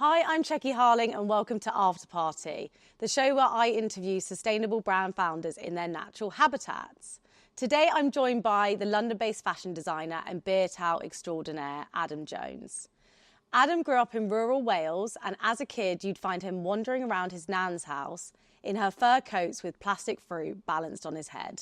Hi, I'm Checky Harling and welcome to After Party, the show where I interview sustainable brand founders in their natural habitats. Today I'm joined by the London-based fashion designer and beer towel extraordinaire, Adam Jones. Adam grew up in rural Wales, and as a kid you'd find him wandering around his nan's house in her fur coats with plastic fruit balanced on his head.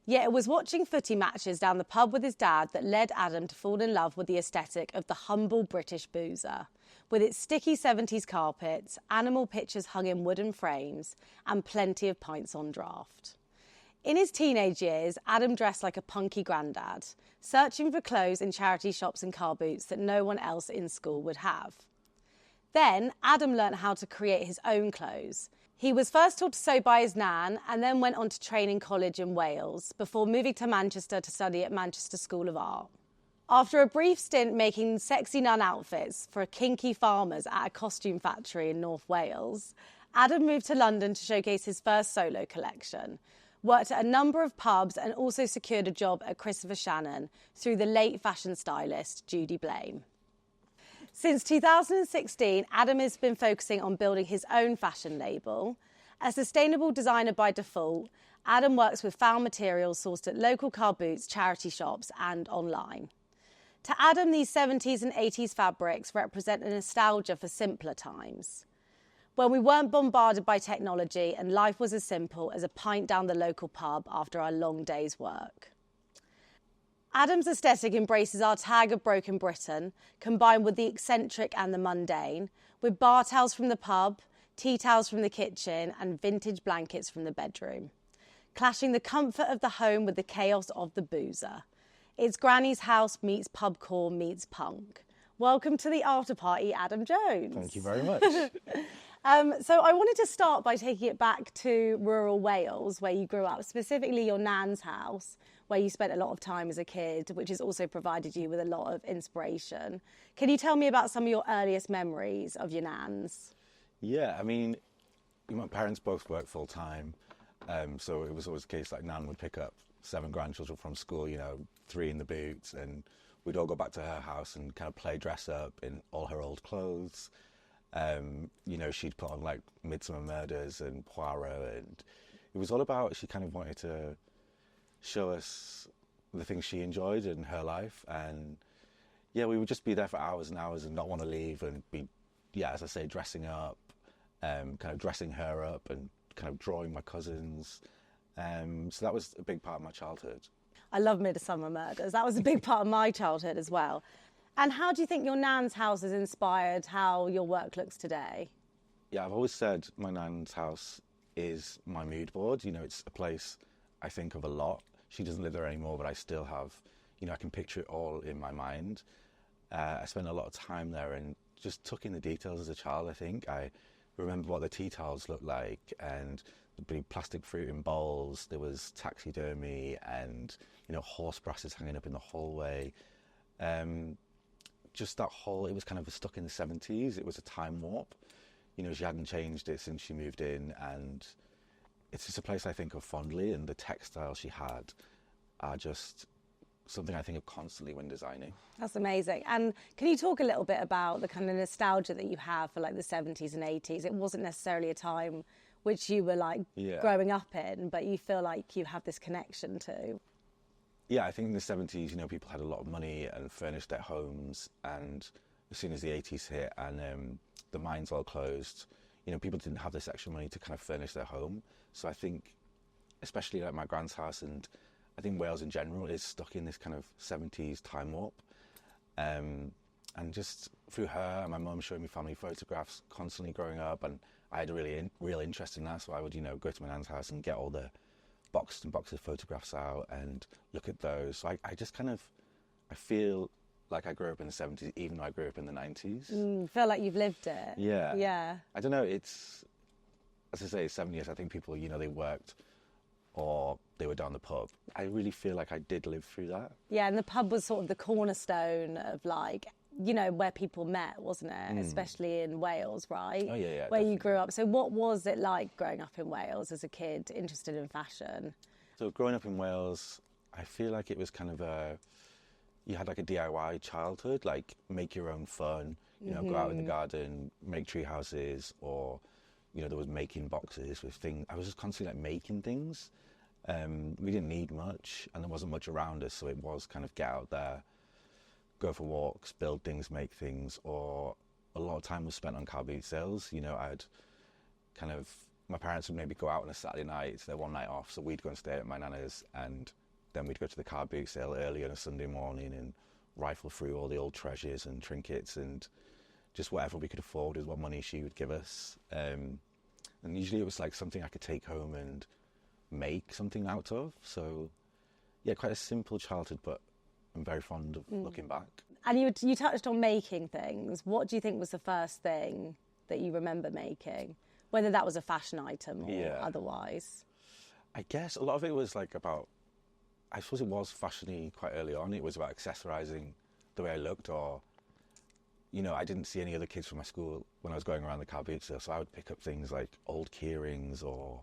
Yet it was watching footy matches down the pub with his dad that led Adam to fall in love with the aesthetic of the humble British boozer, with its sticky 70s carpets, animal pictures hung in wooden frames, and plenty of pints on draft. In his teenage years, Adam dressed like a punky granddad, searching for clothes in charity shops and car boots that no one else in school would have. Then, Adam learnt how to create his own clothes. He was first taught to sew by his nan and then went on to train in college in Wales before moving to Manchester to study at Manchester School of Art. After a brief stint making sexy nun outfits for kinky farmers at a costume factory in North Wales, Adam moved to London to showcase his first solo collection, worked at a number of pubs and also secured a job at Christopher Shannon through the late fashion stylist Judy Blame. Since 2016, Adam has been focusing on building his own fashion label. A sustainable designer by default, Adam works with found materials sourced at local car boots, charity shops and online. To Adam, these 70s and 80s fabrics represent a nostalgia for simpler times, when we weren't bombarded by technology and life was as simple as a pint down the local pub after our long day's work. Adam's aesthetic embraces our tag of broken Britain, combined with the eccentric and the mundane, with bar towels from the pub, tea towels from the kitchen, and vintage blankets from the bedroom, clashing the comfort of the home with the chaos of the boozer. It's Granny's house meets pubcore meets punk. Welcome to the after party, Adam Jones. Thank you very much. So I wanted to start by taking it back to rural Wales, where you grew up, specifically your nan's house, where you spent a lot of time as a kid, which has also provided you with a lot of inspiration. Can you tell me about some of your earliest memories of your nan's? Yeah, I mean, my parents both worked full time, so it was always the case like Nan would pick up 7 grandchildren from school, 3 in the boots, and we'd all go back to her house and kind of play dress up in all her old clothes. She'd put on like Midsummer Murders and Poirot, and it was all about, she kind of wanted to show us the things she enjoyed in her life. And yeah, we would just be there for hours and hours and not want to leave and be, as I say, dressing up, kind of dressing her up and kind of drawing my cousins. So that was a big part of my childhood. I love Midsummer Murders. That was a big part of my childhood as well. And how do you think your nan's house has inspired how your work looks today? Yeah, I've always said my nan's house is my mood board. It's a place I think of a lot. She doesn't live there anymore, but I still have, I can picture it all in my mind. I spent a lot of time there and just took in the details as a child, I think. I remember what the tea towels looked like, and there'd be plastic fruit in bowls. There was taxidermy and, horse brasses hanging up in the hallway. Just that whole, it was kind of stuck in the 70s. It was a time warp. She hadn't changed it since she moved in, and it's just a place I think of fondly, and the textiles she had are just something I think of constantly when designing. That's amazing. And can you talk a little bit about the kind of nostalgia that you have for like the 70s and 80s? It wasn't necessarily a time which you were like growing up in, but you feel like you have this connection to. Yeah, I think in the 70s, people had a lot of money and furnished their homes, and as soon as the 80s hit and the mines all closed, people didn't have this extra money to kind of furnish their home. So I think, especially like my grand's house, and I think Wales in general is stuck in this kind of 70s time warp. And just through her and my mum showing me family photographs constantly growing up, and I had a real interest in that, so I would, go to my nan's house and get all the boxes and boxes of photographs out and look at those. So I just kind of, I feel like I grew up in the 70s, even though I grew up in the 90s. Feel like you've lived it. Yeah. Yeah. I don't know, it's, as I say, 7 years, I think people, they worked or they were down the pub. I really feel like I did live through that. Yeah, and the pub was sort of the cornerstone of like, where people met, wasn't it? Especially in Wales, right? Oh, yeah, Where definitely. you grew up. So what was it like growing up in Wales as a kid, interested in fashion? So growing up in Wales, I feel like it was kind of you had like a DIY childhood, like make your own fun, You know, go out in the garden, make tree houses, or, you know, there was making boxes with things. I was just constantly like making things. We didn't need much, and there wasn't much around us, so it was kind of get out there, go for walks, build things, make things, or a lot of time was spent on car boot sales. You know, my parents would maybe go out on a Saturday night, it's their one night off, so we'd go and stay at my nana's, and then we'd go to the car boot sale early on a Sunday morning and rifle through all the old treasures and trinkets and just whatever we could afford is what money she would give us. And usually it was like something I could take home and make something out of. So, yeah, quite a simple childhood, but I'm very fond of looking back. And you touched on making things. What do you think was the first thing that you remember making? Whether that was a fashion item or otherwise? I guess a lot of it was like about, I suppose it was fashiony quite early on. It was about accessorising the way I looked, or, you know, I didn't see any other kids from my school when I was going around the car boot sale, so I would pick up things like old key rings or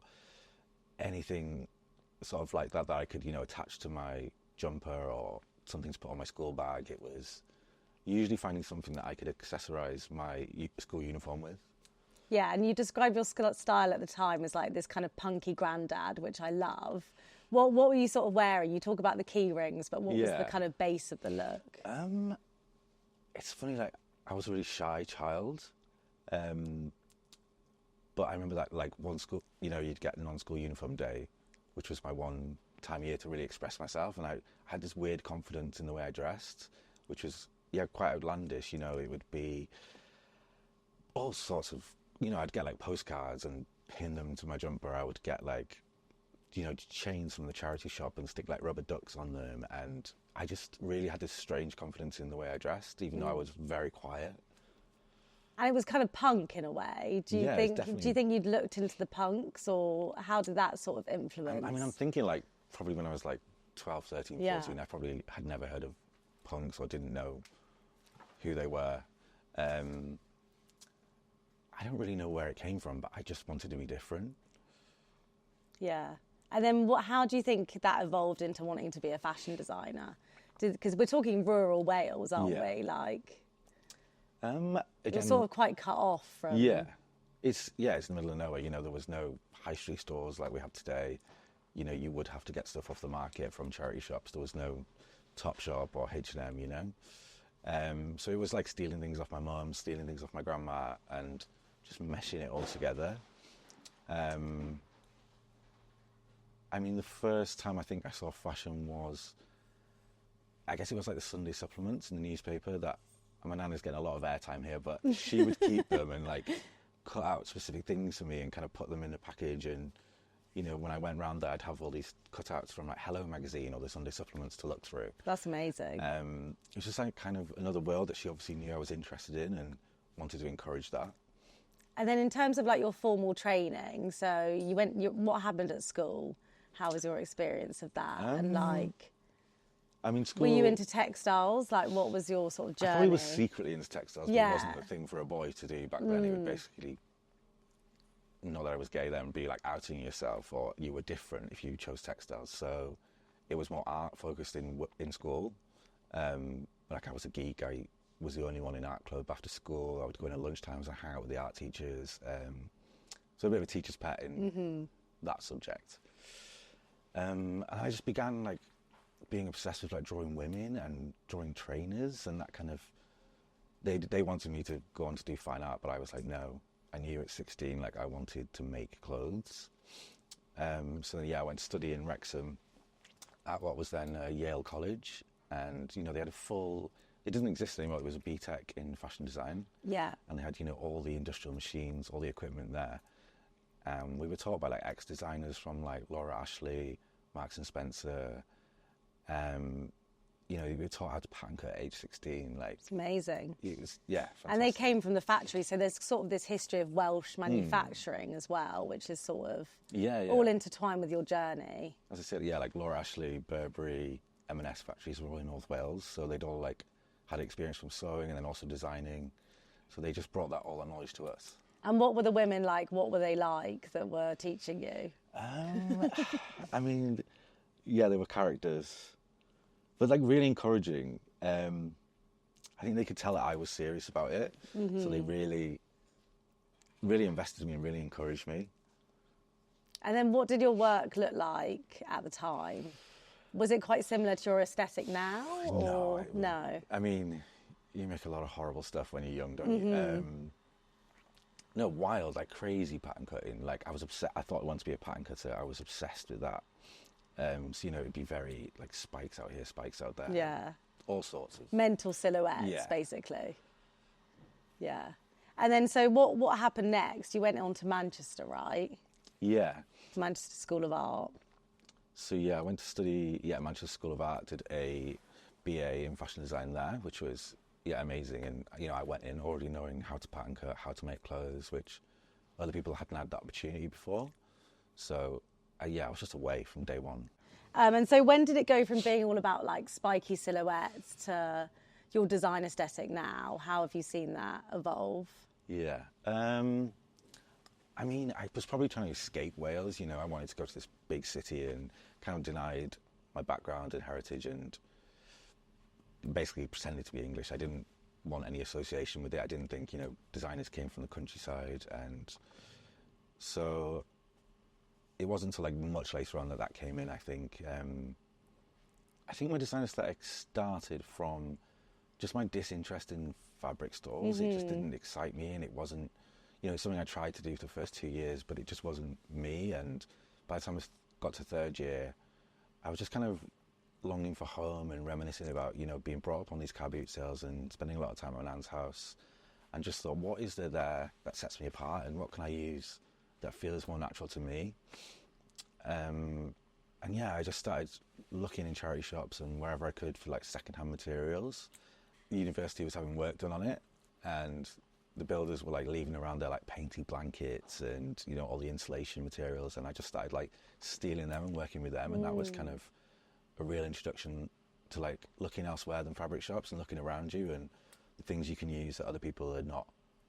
anything sort of like that I could, you know, attach to my jumper or something to put on my school bag. It was usually finding something that I could accessorise my school uniform with. Yeah, and you described your style at the time as like this kind of punky granddad, which I love. What were you sort of wearing? You talk about the key rings, but what was the kind of base of the look? It's funny, like, I was a really shy child, but I remember that, like, one school, you know, you'd get a non-school uniform day, which was my one time a year to really express myself, and I had this weird confidence in the way I dressed, which was, quite outlandish. You know, it would be all sorts of, you know, I'd get, like, postcards and pin them to my jumper. I would get, like, you know, chains from the charity shop and stick like rubber ducks on them, and I just really had this strange confidence in the way I dressed, even though I was very quiet. And it was kind of punk in a way. Do you think you'd looked into the punks, or how did that sort of influence? I mean, I'm thinking like probably when I was like 12, 13, 14, I probably had never heard of punks or didn't know who they were. I don't really know where it came from, but I just wanted to be different. Yeah. And then how do you think that evolved into wanting to be a fashion designer? Because we're talking rural Wales, aren't we? Like, again, you're sort of quite cut off from... It's in the middle of nowhere. You know, there was no high street stores like we have today. You know, you would have to get stuff off the market from charity shops. There was no Topshop or H&M, you know. So it was like stealing things off my mum, stealing things off my grandma, and just meshing it all together. I mean, the first time I think I saw fashion was, I guess it was like the Sunday supplements in the newspaper that, my nana's getting a lot of airtime here, but she would keep them and like cut out specific things for me and kind of put them in a package. And, you know, when I went round there, I'd have all these cutouts from like Hello magazine or the Sunday supplements to look through. That's amazing. It was just like kind of another world that she obviously knew I was interested in and wanted to encourage that. And then in terms of like your formal training, so what happened at school? How was your experience of that? And like, I mean, school... Were you into textiles? Like, what was your sort of journey? I probably was secretly into textiles, but it wasn't a thing for a boy to do back then. It would basically, not that I was gay then, be like outing yourself or you were different if you chose textiles. So it was more art focused in school. Like I was a geek. I was the only one in art club after school. I would go in at lunchtimes and hang out with the art teachers. So a bit of a teacher's pet in that subject. And I just began like being obsessed with like drawing women and drawing trainers, and that kind of, they wanted me to go on to do fine art, but I was like, no. I knew at 16 like I wanted to make clothes. So I went to study in Wrexham at what was then Yale College, and you know they had it doesn't exist anymore. It was a BTEC in fashion design. Yeah. And they had, you know, all the industrial machines, all the equipment there. We were taught by like ex-designers from like Laura Ashley, Marks and Spencer. You know, we were taught how to pattern cut at age 16. Like, it's amazing. It was, fantastic. And they came from the factory, so there's sort of this history of Welsh manufacturing as well, which is sort of all intertwined with your journey. As I said, like Laura Ashley, Burberry, M&S factories were all in North Wales, so they'd all like had experience from sewing and then also designing. So they just brought that all that knowledge to us. And what were the women like? What were they like that were teaching you? I mean, they were characters, but like really encouraging. I think they could tell that I was serious about it. So they really, really invested in me and really encouraged me. And then what did your work look like at the time? Was it quite similar to your aesthetic now? Or no? I mean, you make a lot of horrible stuff when you're young, don't you? No, wild, like crazy pattern cutting. Like I was obsessed. I thought I wanted to be a pattern cutter. I was obsessed with that. So, it'd be very like spikes out here, spikes out there. Yeah. All sorts of Mental silhouettes, basically. Yeah. And then, so what happened next? You went on to Manchester, right? Yeah. Manchester School of Art. So, I went to study at Manchester School of Art, did a BA in fashion design there, which was, amazing. And, I went in already knowing how to pattern cut, how to make clothes, which other people hadn't had that opportunity before. So, I was just away from day one. And so when did it go from being all about like spiky silhouettes to your design aesthetic now? How have you seen that evolve? Yeah. I mean, I was probably trying to escape Wales. I wanted to go to this big city and kind of denied my background and heritage and basically pretended to be English. I didn't want any association with it. I didn't think, designers came from the countryside. And so it wasn't until like much later on that came in, I think. I think my design aesthetic started from just my disinterest in fabric stores. It just didn't excite me, and it wasn't, something I tried to do for the first 2 years, but it just wasn't me. And by the time I got to third year, I was just kind of longing for home and reminiscing about, being brought up on these car boot sales and spending a lot of time at my nan's house, and just thought, what is there that sets me apart, and what can I use that feels more natural to me? I just started looking in charity shops and wherever I could for like secondhand materials. The university was having work done on it, and the builders were like leaving around their like painted blankets and all the insulation materials, and I just started like stealing them and working with them, and that was kind of a real introduction to like looking elsewhere than fabric shops and looking around you and the things you can use that other people are not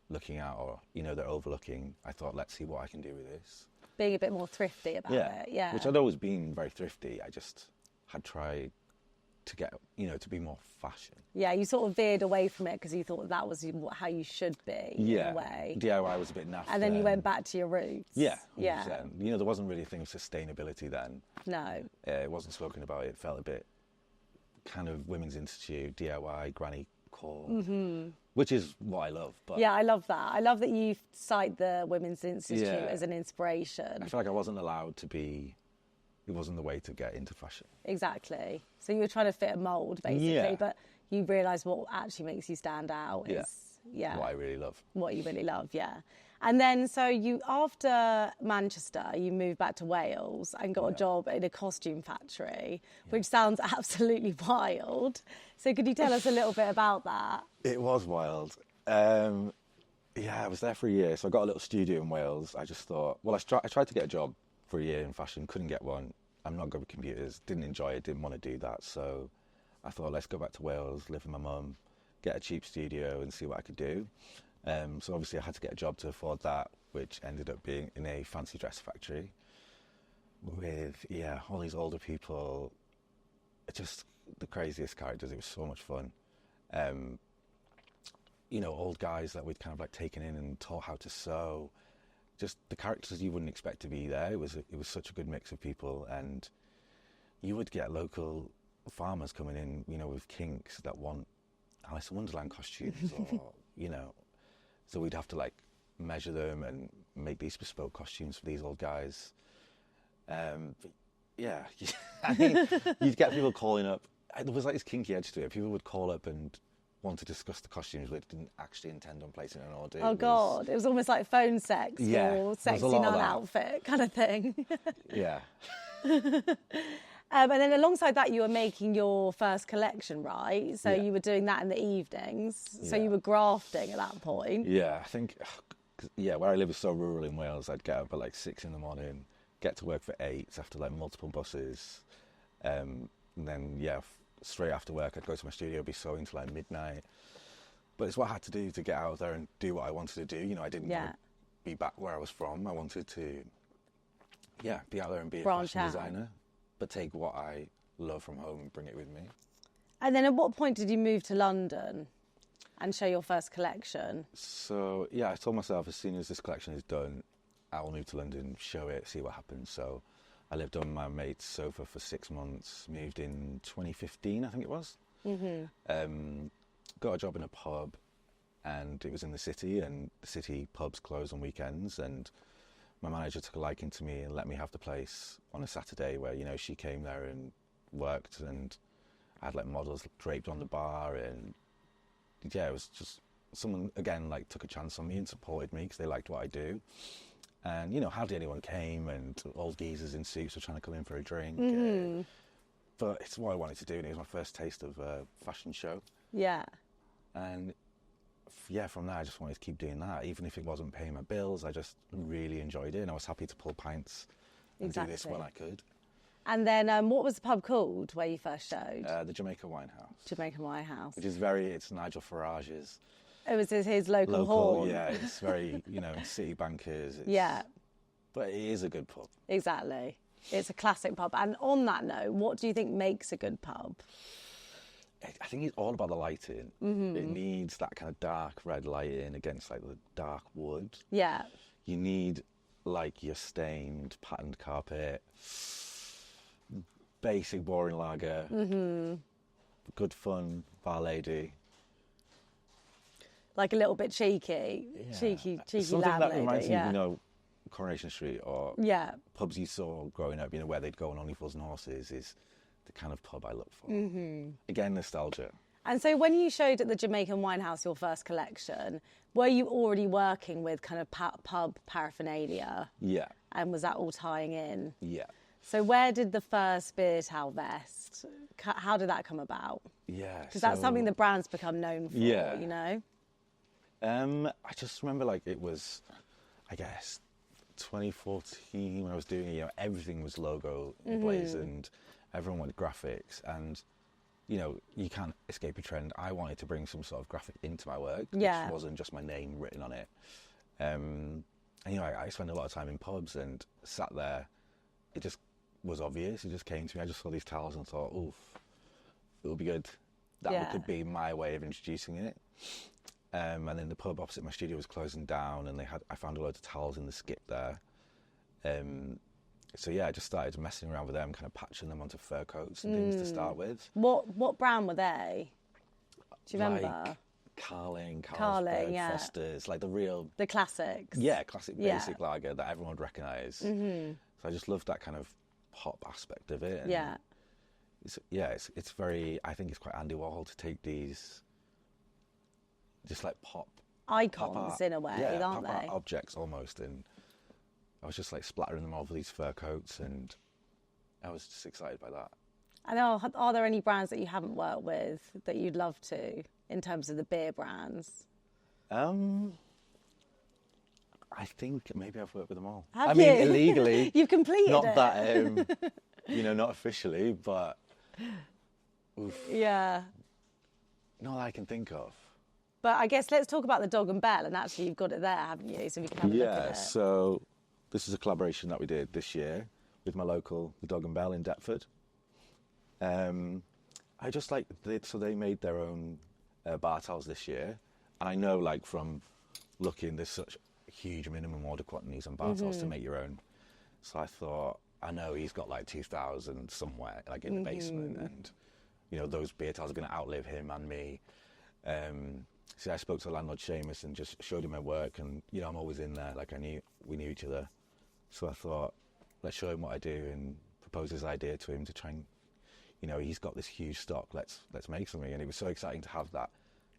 looking at, or they're overlooking. I thought, let's see what I can do with this. Being a bit more thrifty about it, yeah. Which I'd always been very thrifty. I just had tried to get, to be more fashion. Yeah, you sort of veered away from it because you thought that was how you should be, in a way. DIY was a bit naff. And then you went back to your roots. Yeah, 100%. There wasn't really a thing of sustainability then. No. It wasn't spoken about. It felt a bit kind of Women's Institute, DIY, granny core, which is what I love. But yeah, I love that. I love that you cite the Women's Institute as an inspiration. I feel like I wasn't allowed to be. It wasn't the way to get into fashion. Exactly. So you were trying to fit a mould, basically, but you realised what actually makes you stand out is what I really love. What you really love, yeah. And then, so you, after Manchester, you moved back to Wales and got a job in a costume factory, which sounds absolutely wild. So could you tell us a little bit about that? It was wild. I was there for a year, so I got a little studio in Wales. I just thought, well, I tried to get a job for a year in fashion, couldn't get one. I'm not good with computers, didn't enjoy it, didn't want to do that. So I thought, let's go back to Wales, live with my mum, get a cheap studio and see what I could do. So obviously I had to get a job to afford that, which ended up being in a fancy dress factory with, all these older people, just the craziest characters. It was so much fun. Old guys that we'd kind of like taken in and taught how to sew. Just the characters you wouldn't expect to be there. It was such a good mix of people, and you would get local farmers coming in, with kinks that want Alice in Wonderland costumes, or so we'd have to like measure them and make these bespoke costumes for these old guys. I mean, you'd get people calling up. There was like this kinky edge to it. People would call up and want to discuss the costumes, but didn't actually intend on placing an order. Oh, God. It was almost like phone sex or sexy nun outfit kind of thing. Yeah. And then alongside that, you were making your first collection, right? So you were doing that in the evenings. So you were grafting at that point. Yeah, I think, where I live is so rural in Wales. I'd get up at like 6 a.m, get to work for 8 after like multiple buses. And then, straight after work, I'd go to my studio, be sewing till like midnight. But it's what I had to do to get out there and do what I wanted to do. I didn't want to be back where I was from. I wanted to, be out there and be a fashion designer, but take what I love from home and bring it with me. And then at what point did you move to London? and show your first collection? So, yeah, I told myself as soon as this collection is done, I will move to London, show it, see what happens. So I lived on my mate's sofa for 6 months, moved in 2015, I think it was. Got a job in a pub, and it was in the city, and the city pubs close on weekends, and my manager took a liking to me and let me have the place on a Saturday where, you know, she came there and worked, and I had like models draped on the bar, and yeah, it was just someone, again, like took a chance on me and supported me because they liked what I do. And, you know, hardly anyone came, and old geezers in suits were trying to come in for a drink. But it's what I wanted to do, and it was my first taste of a fashion show. Yeah. And, yeah, from there I just wanted to keep doing that. Even if it wasn't paying my bills, I just really enjoyed it, and I was happy to pull pints and do this when I could. And then what was the pub called where you first showed? The Jamaica Wine House. Jamaica Wine House. Which is it's Nigel Farage's. It was his local hall. Yeah, it's very, you know, city bankers. Yeah. But it is a good pub. Exactly. It's a classic pub. And on that note, what do you think makes a good pub? I think it's all about the lighting. It needs that kind of dark red lighting against like the dark wood. Yeah. You need like your stained patterned carpet, basic boring lager, good fun bar lady. Like a little bit cheeky, cheeky Something lad that lady, reminds me of, you know, Coronation Street or yeah, pubs you saw growing up, you know, where they'd go on Only Fools and Horses is the kind of pub I look for. Again, nostalgia. And so when you showed at the Jamaican Wine House your first collection, were you already working with kind of pub paraphernalia? Yeah. And was that all tying in? Yeah. So where did the first beer towel vest, how did that come about? Yeah. Because that's something the brand's become known for, you know? I just remember like it was, I guess, 2014 when I was doing it, you know, everything was logo emblazoned, everyone wanted graphics, and, you know, you can't escape a trend. I wanted to bring some sort of graphic into my work, which wasn't just my name written on it. And, you know, I spent a lot of time in pubs and sat there. It just was obvious. It just came to me. I just saw these towels and thought, oof, it'll be good. That could be my way of introducing it. And then the pub opposite my studio was closing down, and I found a load of towels in the skip there. So yeah, I just started messing around with them, kind of patching them onto fur coats and things to start with. What brand were they? Do you remember? Like Carling, Foster's, like the classics. Yeah, classic basic lager that everyone would recognise. So I just loved that kind of pop aspect of it. And it's very. I think it's quite Andy Warhol to take these. Just like pop icons in a way, aren't they? Objects almost, and I was just like splattering them over these fur coats, and I was just excited by that. And are there any brands that you haven't worked with that you'd love to, in terms of the beer brands? I think maybe I've worked with them all. Have you? I mean, illegally. You've completed not it. That, you know, not officially, but yeah, not that I can think of. But I guess let's talk about the Dog and Bell, and actually you've got it there, haven't you? So we can have a look at it. Yeah, so this is a collaboration that we did this year with my local, the Dog and Bell in Deptford. I just like, they made their own bar towels this year, and I know like from looking, there's such huge minimum order quantities on bar towels to make your own. So I thought, I know he's got like 2,000 somewhere, like in the basement, and you know those beer towels are going to outlive him and me. So I spoke to the landlord Seamus and just showed him my work, and you know I'm always in there. Like we knew each other, so I thought let's show him what I do and propose his idea to him to try and, you know, he's got this huge stock. Let's make something, and it was so exciting to have that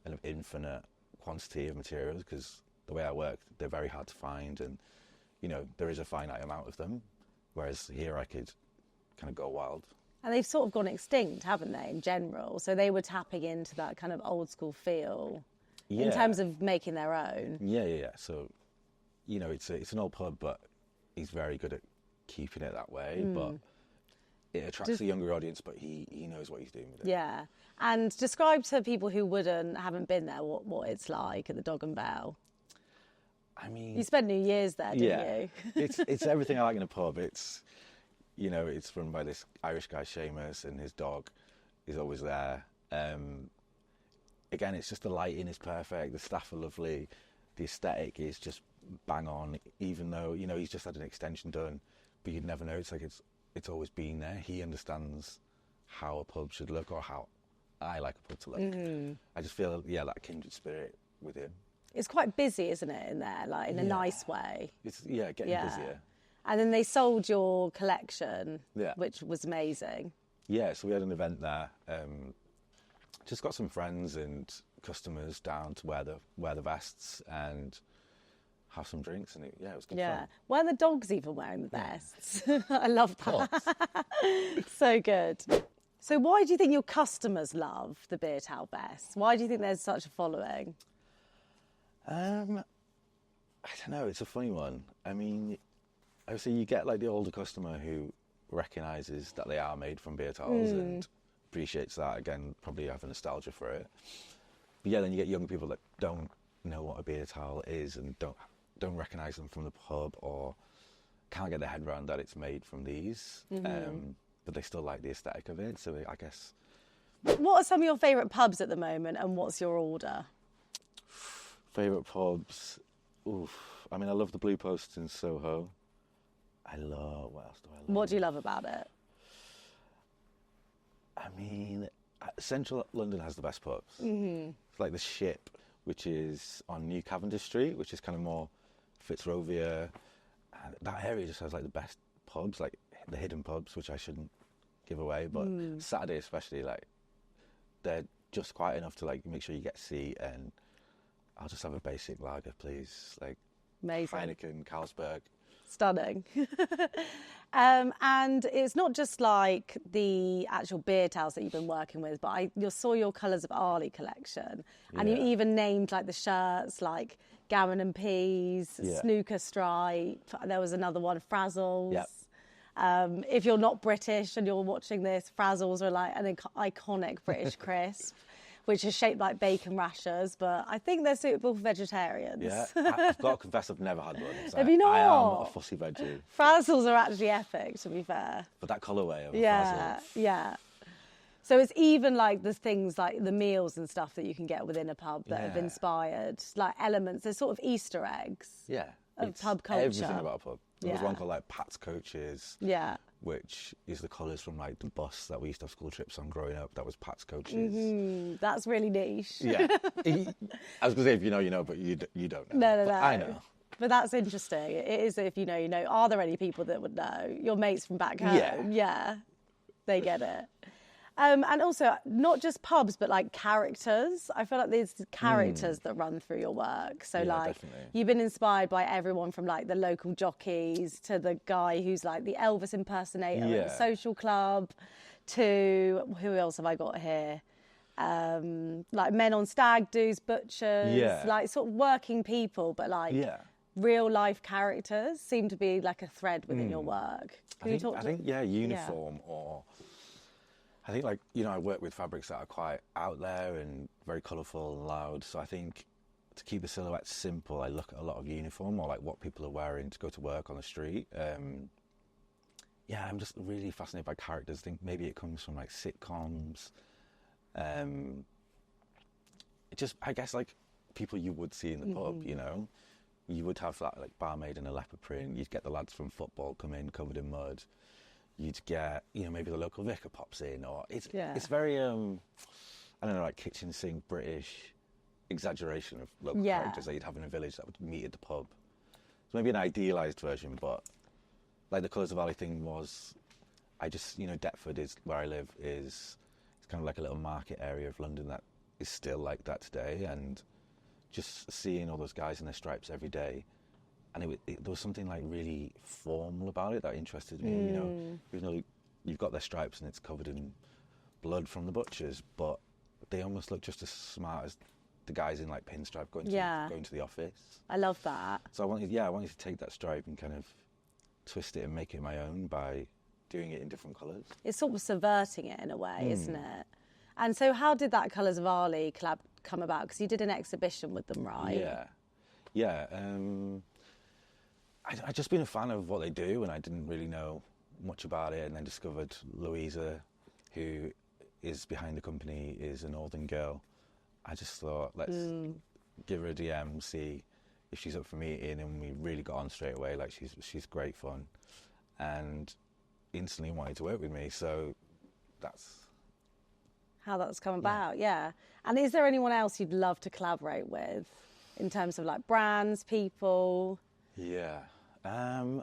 kind of infinite quantity of materials because the way I work, they're very hard to find, and you know there is a finite amount of them. Whereas here I could kind of go wild. And they've sort of gone extinct, haven't they, in general? So they were tapping into that kind of old school feel in terms of making their own. Yeah. So, you know, it's an old pub, but he's very good at keeping it that way. But it attracts a younger audience, but he knows what he's doing with it. Yeah. And describe to people who haven't been there what it's like at the Dog and Bell. I mean, you spent New Year's there, didn't you? it's everything I like in a pub. It's, you know, it's run by this Irish guy, Seamus, and his dog is always there. again, it's just the lighting is perfect, the staff are lovely, the aesthetic is just bang on, even though, you know, he's just had an extension done, but you'd never know. It's like it's always been there. He understands how a pub should look, or how I like a pub to look. I just feel, that kindred spirit with him. It's quite busy, isn't it, in there, like in a nice way? It's getting busier. And then they sold your collection, Yeah. which was amazing. Yeah, so we had an event there. Just got some friends and customers down to wear the vests and have some drinks, and it was good fun. Weren't the dogs even wearing the vests? I love that. So good. So why do you think your customers love the Beer Towel vest? Why do you think there's such a following? I don't know. It's a funny one. I mean, obviously you get like the older customer who recognises that they are made from beer towels and appreciates that. Again, probably have a nostalgia for it. But then you get young people that don't know what a beer towel is and don't recognise them from the pub, or can't get their head around that it's made from these. But they still like the aesthetic of it. So I guess. What are some of your favourite pubs at the moment, and what's your order? Favourite pubs? Oof. I mean, I love the Blue Post in Soho. What else do I love? What do you love about it? I mean, Central London has the best pubs. It's like the Ship, which is on New Cavendish Street, which is kind of more Fitzrovia. And that area just has like the best pubs, like the hidden pubs, which I shouldn't give away. But Saturday especially, like, they're just quiet enough to like make sure you get a seat, and I'll just have a basic lager, please. Like, amazing. Heineken, Carlsberg. Stunning. And it's not just like the actual beer towels that you've been working with, but I saw your Colours of Arley collection, and you even named like the shirts, like Gammon and Peas, Snooker Stripe. There was another one, Frazzles. Yep. If you're not British and you're watching this, Frazzles are like an iconic British crisp, which is shaped like bacon rashers, but I think they're suitable for vegetarians. Yeah, I've got to confess I've never had one. So Have you not? I am a fussy veggie. Frazzles are actually epic, to be fair. But that colourway of Yeah, Frazzles. yeah. So it's even like the things like the meals and stuff that you can get within a pub that have inspired, like elements. There's sort of Easter eggs. Yeah. Of pub culture. Everything about a pub. There was one called like Pat's Coaches. Yeah. Which is the colours from like the bus that we used to have school trips on growing up. That was Pat's Coaches. That's really niche. Yeah. I was going to say, if you know, you know, but you don't know. No. But I know. But that's interesting. It is, if you know, you know. Are there any people that would know? Your mates from back home? Yeah. They get it. And also, not just pubs, but like characters. I feel like there's characters that run through your work. So like, definitely. You've been inspired by everyone from like the local jockeys to the guy who's like the Elvis impersonator at the social club, to who else have I got here? Like men on stag do's, butchers, like sort of working people, but like real life characters seem to be like a thread within your work. I think uniform or. I think, like, you know, I work with fabrics that are quite out there and very colourful and loud. So I think to keep the silhouette simple, I look at a lot of uniform or like what people are wearing to go to work on the street. I'm just really fascinated by characters. I think maybe it comes from like sitcoms. I guess like people you would see in the pub, you know. You would have that like barmaid in a leopard print. You'd get the lads from football come in covered in mud. You'd get, you know, maybe the local vicar pops in, or it's very, I don't know, like kitchen sink British exaggeration of local characters that you'd have in a village that would meet at the pub. So maybe an idealised version, but like the Colours of Arley thing was, Deptford is where I live, it's kind of like a little market area of London that is still like that today, and just seeing all those guys in their stripes every day. And there was something like really formal about it that interested me. You know, even though you've got their stripes and it's covered in blood from the butchers, but they almost look just as smart as the guys in like pinstripe going to the office. I love that. So I wanted to take that stripe and kind of twist it and make it my own by doing it in different colours. It's sort of subverting it in a way, isn't it? And so how did that Colours of Arley collab come about? Because you did an exhibition with them, right? Yeah. I'd just been a fan of what they do, and I didn't really know much about it, and then discovered Louisa, who is behind the company, is a northern girl, I just thought, let's give her a DM, see if she's up for meeting, and we really got on straight away. Like, she's great fun, and instantly wanted to work with me. So that's how that's come about. Yeah. And is there anyone else you'd love to collaborate with in terms of like brands, people? Yeah. I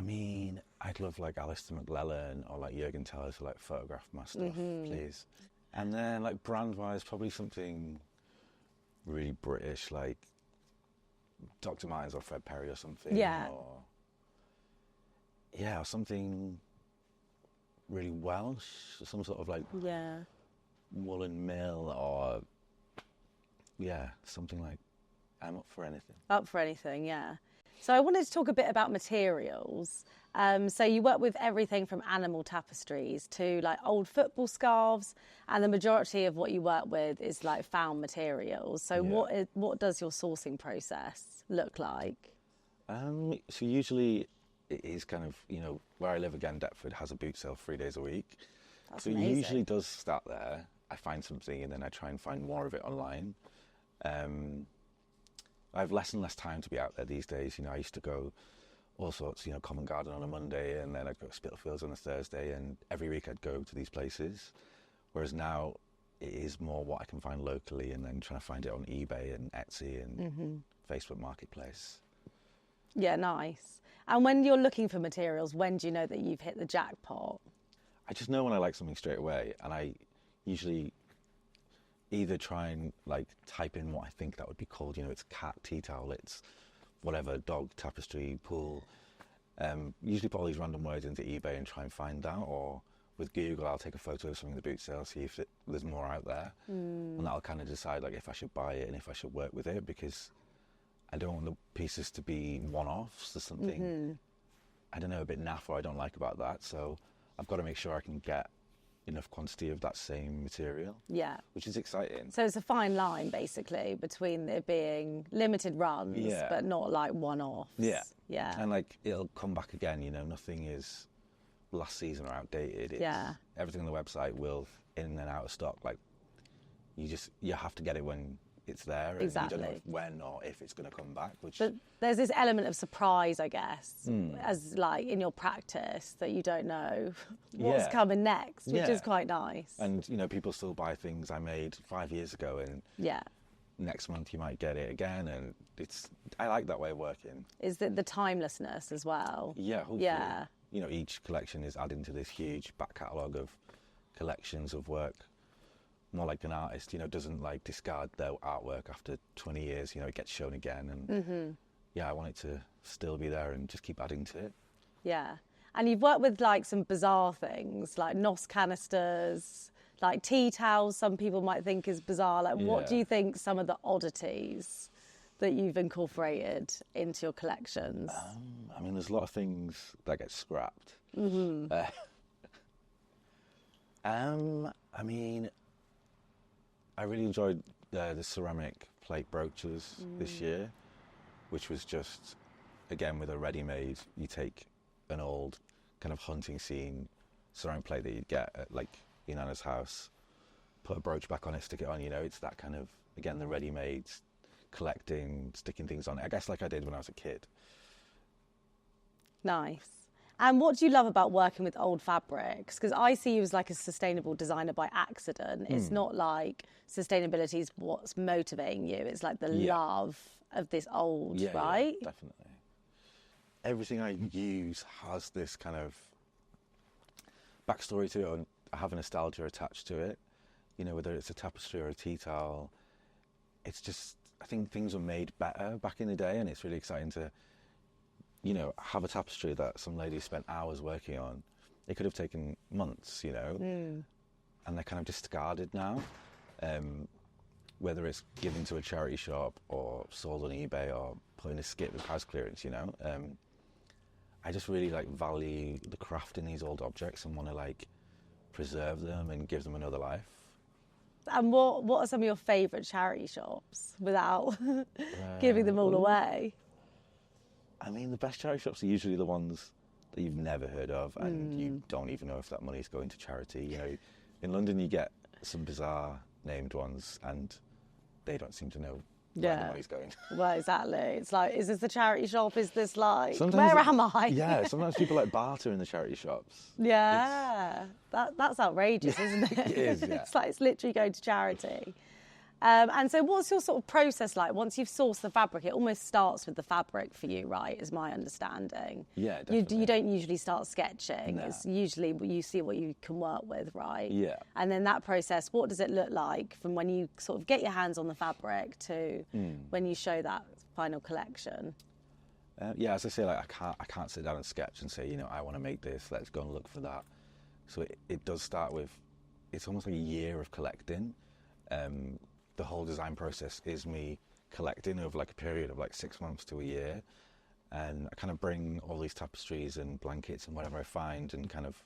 mean, I'd love like Alistair McLellan or like Jürgen Teller to like photograph my stuff, please. And then like brand-wise, probably something really British, like Dr. Martens or Fred Perry or something. Yeah. Or something really Welsh, some sort of like woolen mill or something like. I'm up for anything. Up for anything, yeah. So I wanted to talk a bit about materials. So you work with everything from animal tapestries to like old football scarves, and the majority of what you work with is like found materials. So what does your sourcing process look like? So usually it is kind of, where I live again, Deptford has a boot sale 3 days a week. That's so amazing. It usually does start there. I find something and then I try and find more of it online. I have less and less time to be out there these days. I used to go all sorts, Covent Garden on a Monday, and then I'd go to Spitalfields on a Thursday, and every week I'd go to these places. Whereas now it is more what I can find locally, and then trying to find it on eBay and Etsy and Facebook Marketplace. Yeah, nice. And when you're looking for materials, when do you know that you've hit the jackpot? I just know when I like something straight away, and I usually either try and like type in what I think that would be called, it's cat, tea towel, it's whatever, dog, tapestry, pool. Usually put all these random words into eBay and try and find that, or with Google I'll take a photo of something in the boot sale, see if there's more out there, and that'll kind of decide like if I should buy it and if I should work with it, because I don't want the pieces to be one-offs. There's something, I don't know, a bit naff or I don't like about that, so I've got to make sure I can get enough quantity of that same material. Yeah. Which is exciting. So it's a fine line, basically, between it being limited runs, but not like one-offs. Yeah. Yeah. And like, it'll come back again, nothing is last season or outdated. Everything on the website will in and out of stock. Like, you have to get it when it's there. And exactly. You don't know when or if it's going to come back. But there's this element of surprise, I guess, as like in your practice, that you don't know what's coming next, which is quite nice. And, people still buy things I made 5 years ago, and next month you might get it again. And I like that way of working. Is that the timelessness as well? Yeah, hopefully. Yeah. Each collection is adding to this huge back catalogue of collections of work. More like an artist, doesn't like discard their artwork after 20 years, it gets shown again. And I want it to still be there and just keep adding to it. Yeah. And you've worked with like some bizarre things, like NOS canisters, like tea towels, some people might think is bizarre. Like, what do you think some of the oddities that you've incorporated into your collections? I mean, there's a lot of things that get scrapped. I mean, I really enjoyed the ceramic plate brooches this year, which was just, again, with a ready-made, you take an old kind of hunting scene ceramic plate that you'd get at like your nana's house, put a brooch back on it, stick it on, it's that kind of, again, the ready-made, collecting, sticking things on it, I guess like I did when I was a kid. Nice. And what do you love about working with old fabrics? Because I see you as like a sustainable designer by accident. It's not like sustainability is what's motivating you. It's like the love of this old, right? Yeah, definitely. Everything I use has this kind of backstory to it, and I have a nostalgia attached to it. Whether it's a tapestry or a tea towel, it's just, I think things were made better back in the day, and it's really exciting to have a tapestry that some lady spent hours working on. It could have taken months, and they're kind of discarded now. Whether it's given to a charity shop or sold on eBay or put in a skip with house clearance, I just really value the craft in these old objects and want to preserve them and give them another life. And what are some of your favourite charity shops without giving them all away? I mean, the best charity shops are usually the ones that you've never heard of, and you don't even know if that money is going to charity. In London you get some bizarre named ones, and they don't seem to know where the money's going. Well, exactly. It's like, is this the charity shop? Is this like, Sometimes where am I? Yeah, sometimes people like barter in the charity shops. Yeah, that's outrageous, isn't it? It is, yeah. It's like it's literally going to charity. And so what's your sort of process like? Once you've sourced the fabric, it almost starts with the fabric for you, right, is my understanding. Yeah, definitely. You don't usually start sketching. No. It's usually you see what you can work with, right? Yeah. And then that process, what does it look like from when you sort of get your hands on the fabric to when you show that final collection? Yeah, as I say, like I can't sit down and sketch and say, you know, I want to make this, let's go and look for that. So it does start with, it's almost like a year of collecting. The whole design process is me collecting over like a period of like 6 months to a year, and I kind of bring all these tapestries and blankets and whatever I find and kind of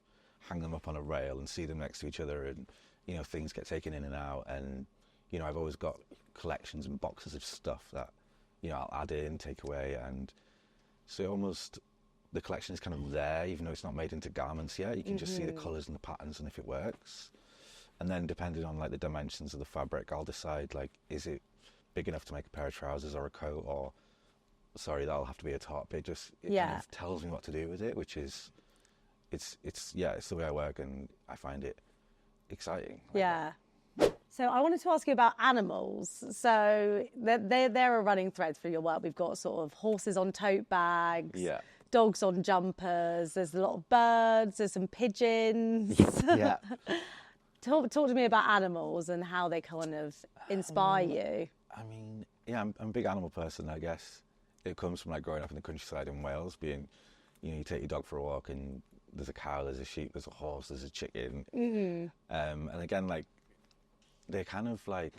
hang them up on a rail and see them next to each other, and you know, things get taken in and out, and you know, I've always got collections and boxes of stuff that, you know, I'll add in, take away, and so almost the collection is kind of there, even though it's not made into garments yet. You can just see the colours and the patterns and if it works. And then depending on like the dimensions of the fabric, I'll decide like, is it big enough to make a pair of trousers or a coat, or sorry, that'll have to be a top. It kind of tells me what to do with it, which is, it's the way I work, and I find it exciting. Yeah. So I wanted to ask you about animals. So they're a running thread through your work. We've got sort of horses on tote bags. Yeah. Dogs on jumpers. There's a lot of birds. There's some pigeons. Yeah. Talk to me about animals and how they kind of inspire you. I mean, yeah, I'm a big animal person, I guess. It comes from like growing up in the countryside in Wales, being, you know, you take your dog for a walk and there's a cow, there's a sheep, there's a horse, there's a chicken. And again, like, they're kind of like,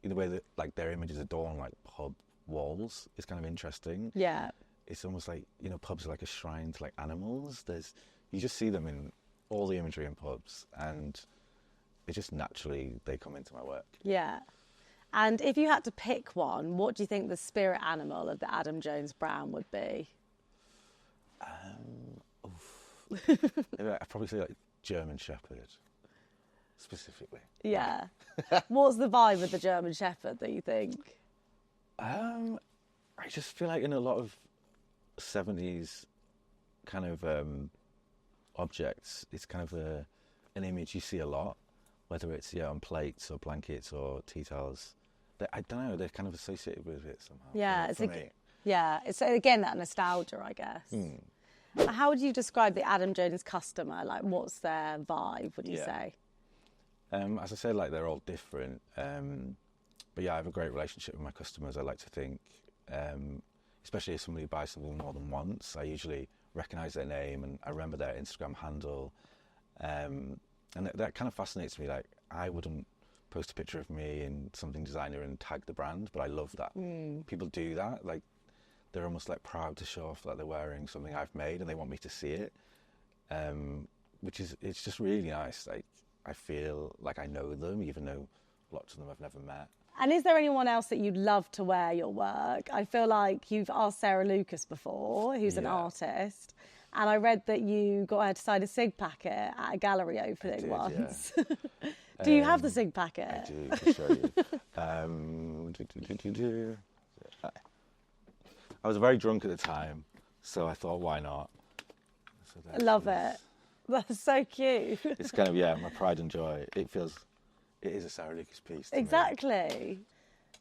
the way that like their images adorn like pub walls is kind of interesting. Yeah. It's almost like, you know, pubs are like a shrine to like animals. You just see them in all the imagery in pubs, and it just naturally, they come into my work. Yeah. And if you had to pick one, what do you think the spirit animal of the Adam Jones brand would be? Maybe I'd probably say like German Shepherd, specifically. Yeah. What's the vibe of the German Shepherd that you think? I just feel like in a lot of 70s kind of objects, it's kind of an image you see a lot, whether it's on plates or blankets or tea towels. I don't know, they're kind of associated with it somehow. Yeah, for me. Yeah, it's again that nostalgia, I guess. How would you describe the Adam Jones customer? Like, what's their vibe, would you say? As I said, like, they're all different. But yeah, I have a great relationship with my customers, I like to think. Especially if somebody buys something more than once, I usually recognise their name and I remember their Instagram handle. And that kind of fascinates me. Like, I wouldn't post a picture of me in something designer and tag the brand, but I love that. People do that. Like, they're almost like proud to show off that they're wearing something I've made and they want me to see it. It's just really nice. Like, I feel like I know them, even though lots of them I've never met. And is there anyone else that you'd love to wear your work? I feel like you've asked Sarah Lucas before, who's an artist, and I read that you got her to sign a SIG packet at a gallery opening once. Yeah. Do you have the SIG packet? I do, I can show you. I was very drunk at the time, so I thought, why not? So I love it. That's so cute. It's kind of, my pride and joy. It is a Sarah Lucas piece. Exactly.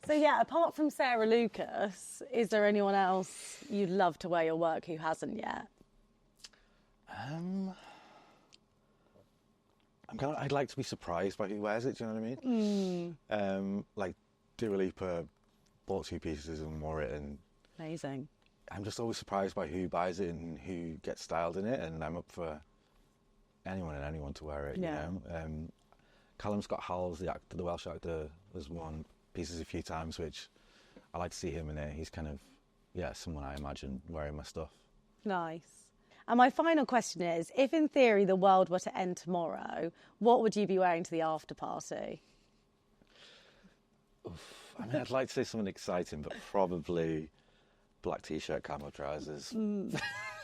So yeah, apart from Sarah Lucas, is there anyone else you'd love to wear your work who hasn't yet? I'd like to be surprised by who wears it. Do you know what I mean? Like Dua Lipa bought 2 pieces and wore it, and amazing. I'm just always surprised by who buys it and who gets styled in it, and I'm up for anyone to wear it. Yeah. You know. Callum Scott Howells, the actor, the Welsh actor, has worn pieces a few times, which I like to see him in it. He's kind of, someone I imagine wearing my stuff. Nice. And my final question is, if in theory the world were to end tomorrow, what would you be wearing to the after party? I mean, I'd like to say something exciting, but probably black t-shirt, camo trousers.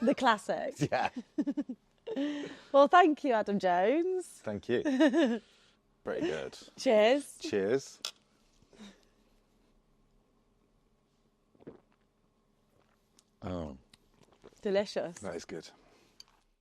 The classics. Yeah. Well, thank you, Adam Jones. Thank you. Pretty good. Cheers. Cheers. Oh, Delicious. that is good.